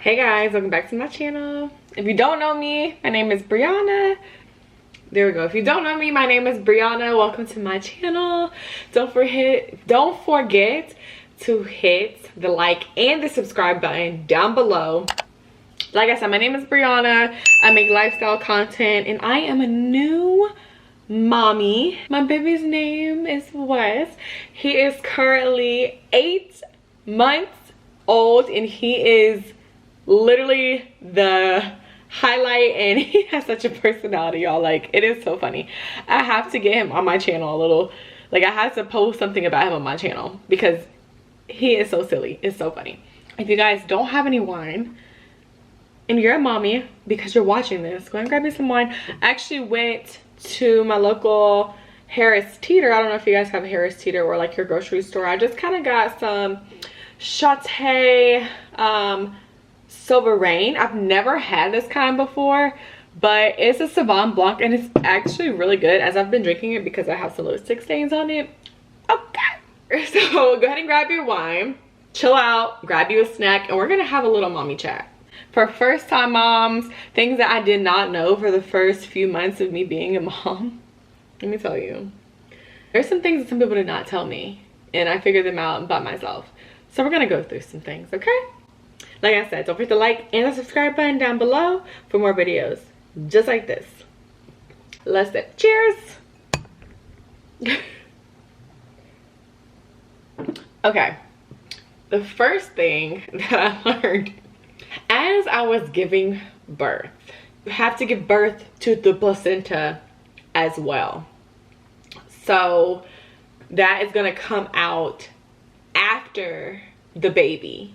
Hey guys, welcome back to my channel. If you don't know me, my name is Breana. There we go. If you don't know me, my name is Breana. Welcome to my channel. Don't forget to hit the like and the subscribe button down below. Like I said, my name is Breana. I make lifestyle content and I am a new mommy. My baby's name is Wes. He is currently 8 months old and he is literally the highlight, and he has such a personality, y'all. Like, it is so funny. I have to get him on my channel a little, like, I have to post something about him on my channel because he is so silly. It's so funny. If you guys don't have any wine and you're a mommy because you're watching this, go and grab me some wine. I actually went to my local Harris Teeter. I don't know if you guys have a Harris Teeter or like your grocery store. I just kind of got some Chate Silver Rain. I've never had this kind before, but it's a Sauvignon Blanc and it's actually really good as I've been drinking it because I have some lipstick stains on it. Okay, so go ahead and grab your wine, chill out, grab you a snack, and we're gonna have a little mommy chat. For first time moms, things that I did not know for the first few months of me being a mom, let me tell you, there's some things that some people did not tell me and I figured them out by myself. So we're gonna go through some things, okay? Like I said, don't forget to like and the subscribe button down below for more videos just like this. Let's sip. Cheers. Okay, the first thing that I learned as I was giving birth, you have to give birth to the placenta as well. So that is going to come out after the baby.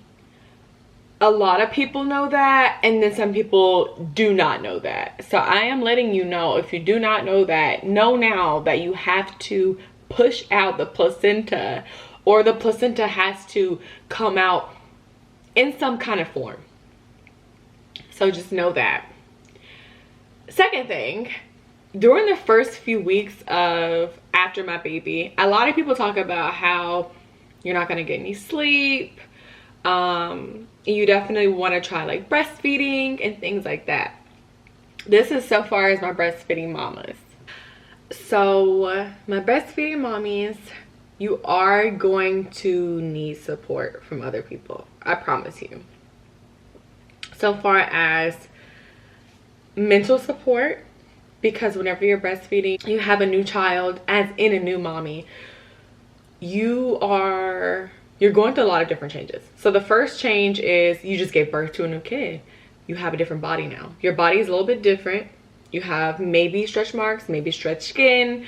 A lot of people know that, and then some people do not know that. So I am letting you know, if you do not know that, know now that you have to push out the placenta, or the placenta has to come out in some kind of form. So just know that. Second thing, during the first few weeks of after my baby, a lot of people talk about how you're not gonna get any sleep. You definitely want to try like breastfeeding and things like that. This is so far as my breastfeeding mamas. So my breastfeeding mommies, you are going to need support from other people. I promise you. So far as mental support, because whenever you're breastfeeding, you have a new child, as in a new mommy, you're going through a lot of different changes. So the first change is you just gave birth to a new kid. You have a different body now. Your body is a little bit different. You have maybe stretch marks, maybe stretched skin.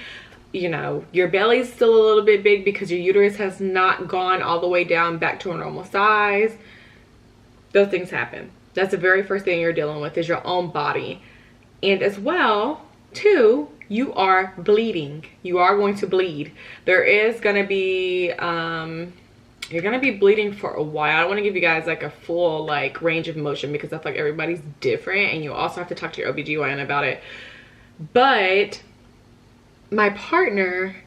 You know, your belly's still a little bit big because your uterus has not gone all the way down back to a normal size. Those things happen. That's the very first thing you're dealing with, is your own body. And as well, too, you are bleeding. You are going to bleed. There is going to be you're gonna be bleeding for a while. I don't want to give you guys like a full like range of motion because I feel like everybody's different, and you also have to talk to your OBGYN about it. But my partner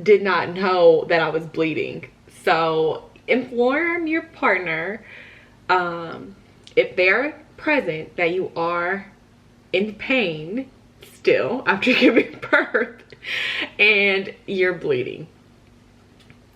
did not know that I was bleeding, so inform your partner if they're present that you are in pain still after giving birth and you're bleeding.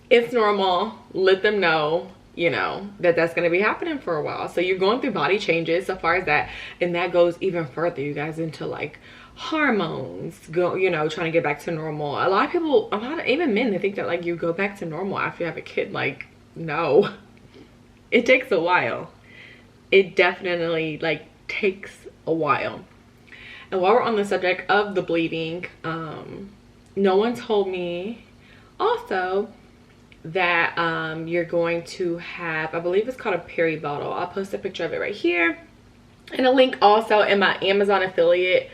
It's normal. Let them know, you know, that that's going to be happening for a while. So you're going through body changes so far as that, and that goes even further, you guys, into like hormones, you know, trying to get back to normal. A lot of people, even men, they think that like you go back to normal after you have a kid. Like, no, it takes a while. It definitely like takes a while. And while we're on the subject of the bleeding, no one told me also that you're going to have, I believe it's called a peri bottle. I'll post a picture of it right here, and a link also in my Amazon affiliate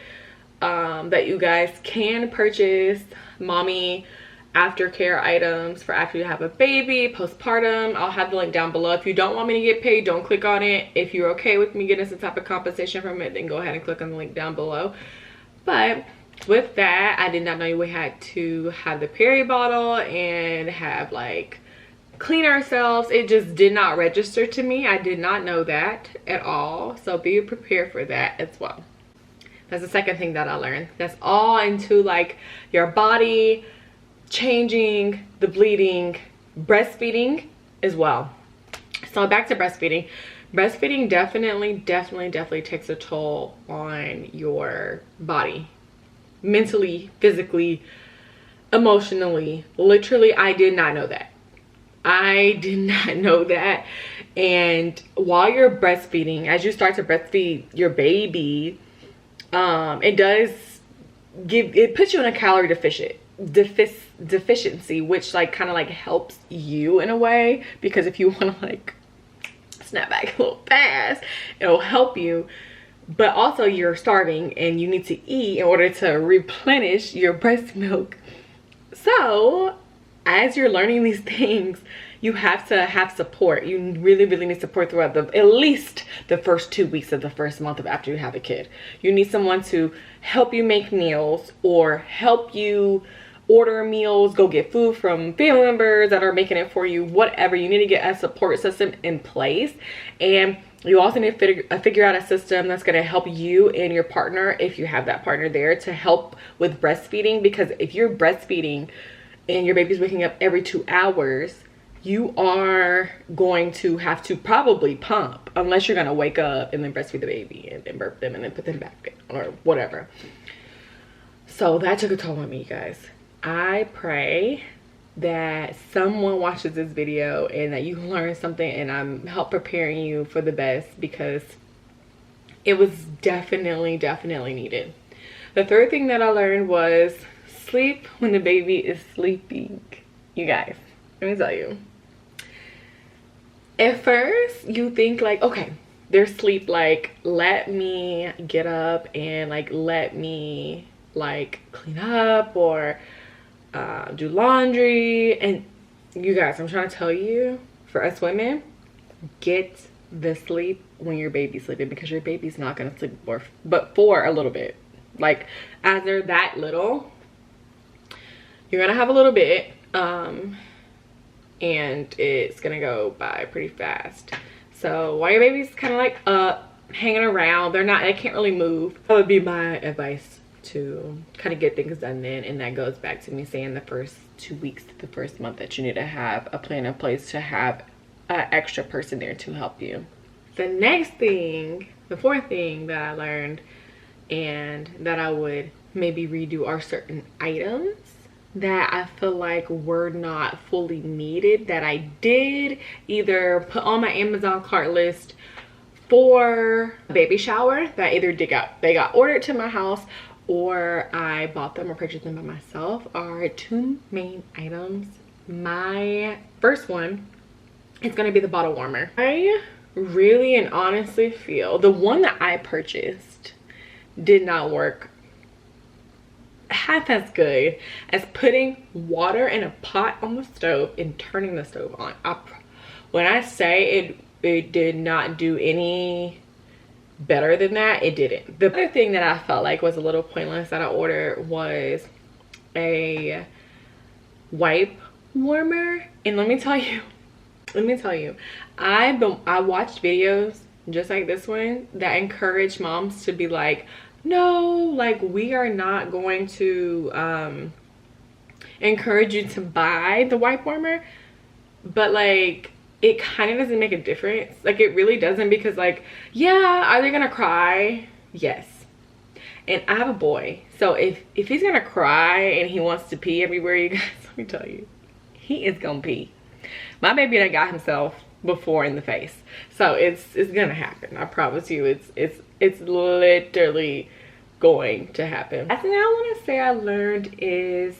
that you guys can purchase mommy aftercare items for after you have a baby, postpartum. I'll have the link down below. If you don't want me to get paid, don't click on it. If you're okay with me getting some type of compensation from it, then go ahead and click on the link down below. But with that, I did not know you had to have the peri bottle and have like clean ourselves. It just did not register to me. I did not know that at all. So be prepared for that as well. That's the second thing that I learned. That's all into like your body changing, the bleeding, breastfeeding as well. So back to breastfeeding. Breastfeeding definitely takes a toll on your body. Mentally, physically, emotionally. Literally, I did not know that. I did not know that. And while you're breastfeeding, as you start to breastfeed your baby, it puts you in a calorie deficiency, which like kind of like helps you in a way, because if you want to like snap back a little fast, it'll help you. But also you're starving and you need to eat in order to replenish your breast milk. So as you're learning these things, you have to have support. You really need support throughout at least the first 2 weeks of the first month of after you have a kid. You need someone to help you make meals or help you order meals, go get food from family members that are making it for you, whatever. You need to get a support system in place. And you also need to figure out a system that's going to help you and your partner, if you have that partner there, to help with breastfeeding. Because if you're breastfeeding and your baby's waking up every 2 hours, you are going to have to probably pump, unless you're going to wake up and then breastfeed the baby and then burp them and then put them back down or whatever. So that took a toll on me, you guys. I pray that someone watches this video and that you learn something, and I'm help preparing you for the best, because it was definitely needed. The third thing that I learned was sleep when the baby is sleeping. You guys, let me tell you. At first, you think like, okay, they're asleep, like let me get up and like let me like clean up or do laundry. And you guys, I'm trying to tell you, for us women, get the sleep when your baby's sleeping, because your baby's not gonna sleep for a little bit. Like as they're that little, you're gonna have a little bit, and it's gonna go by pretty fast. So while your baby's kind of like up, hanging around, they can't really move, that would be my advice to kind of get things done then. And that goes back to me saying the first 2 weeks to the first month that you need to have a plan in place to have an extra person there to help you. The next thing, the fourth thing that I learned and that I would maybe redo are certain items that I feel like were not fully needed, that I did either put on my Amazon cart list for a baby shower, that either they got ordered to my house or I bought them or purchased them by myself, are two main items. My first one is going to be the bottle warmer. I really and honestly feel the one that I purchased did not work half as good as putting water in a pot on the stove and turning the stove on. When I say it did not do any better than that, it didn't. The other thing that I felt like was a little pointless that I ordered was a wipe warmer. And let me tell you, I watched videos just like this one that encourage moms to be like, no, like we are not going to encourage you to buy the wipe warmer, but like it kind of doesn't make a difference. Like it really doesn't, because like, yeah, are they gonna cry? Yes. And I have a boy, so if he's gonna cry and he wants to pee everywhere, you guys, let me tell you, he is gonna pee. My baby done got himself before in the face, so it's gonna happen. I promise you, it's literally going to happen. Last thing I want to say I learned is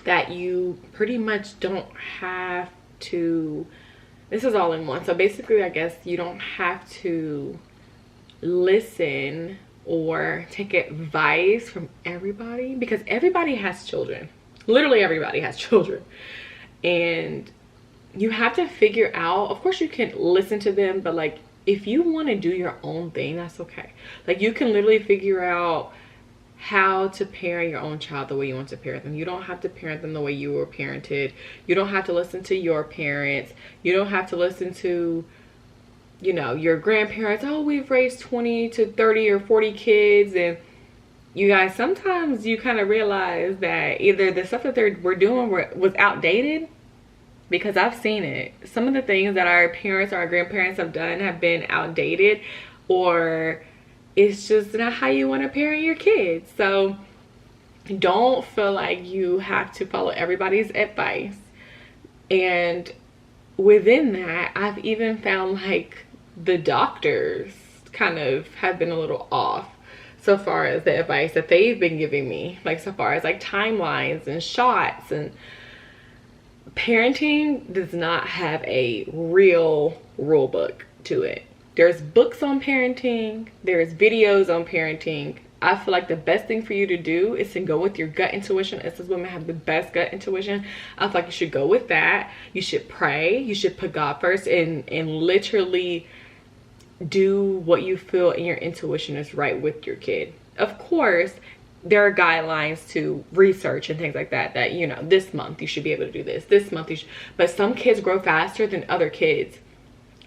that you pretty much don't have to, this is all in one, so basically I guess you don't have to listen or take advice from everybody, because everybody has children. Literally everybody has children, and you have to figure out, of course you can listen to them, but like if you want to do your own thing, that's okay. Like you can literally figure out how to parent your own child the way you want to parent them. You don't have to parent them the way you were parented. You don't have to listen to your parents. You don't have to listen to, you know, your grandparents. Oh, we've raised 20 to 30 or 40 kids. And you guys, sometimes you kind of realize that either the stuff that we're doing was outdated, because I've seen it. Some of the things that our parents or our grandparents have done have been outdated, or it's just not how you want to parent your kids. So don't feel like you have to follow everybody's advice. And within that, I've even found like the doctors kind of have been a little off so far as the advice that they've been giving me, like so far as like timelines and shots. And parenting does not have a real rule book to it. There's books on parenting, there's videos on parenting. I feel like the best thing for you to do is to go with your gut intuition. Us as women have the best gut intuition. I feel like you should go with that. You should pray. You should put God first and literally do what you feel and your intuition is right with your kid. Of course, there are guidelines to research and things like that, you know, this month you should be able to do this month you should. But some kids grow faster than other kids,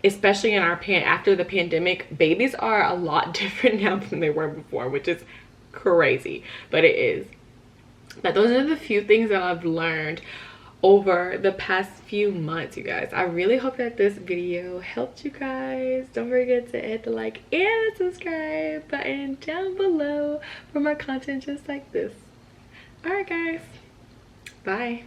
especially in our after the pandemic. Babies are a lot different now than they were before, which is crazy, but it is. But those are the few things that I've learned over the past few months, you guys. I really hope that this video helped you guys. Don't forget to hit the like and subscribe button down below for more content just like this. All right, guys, bye.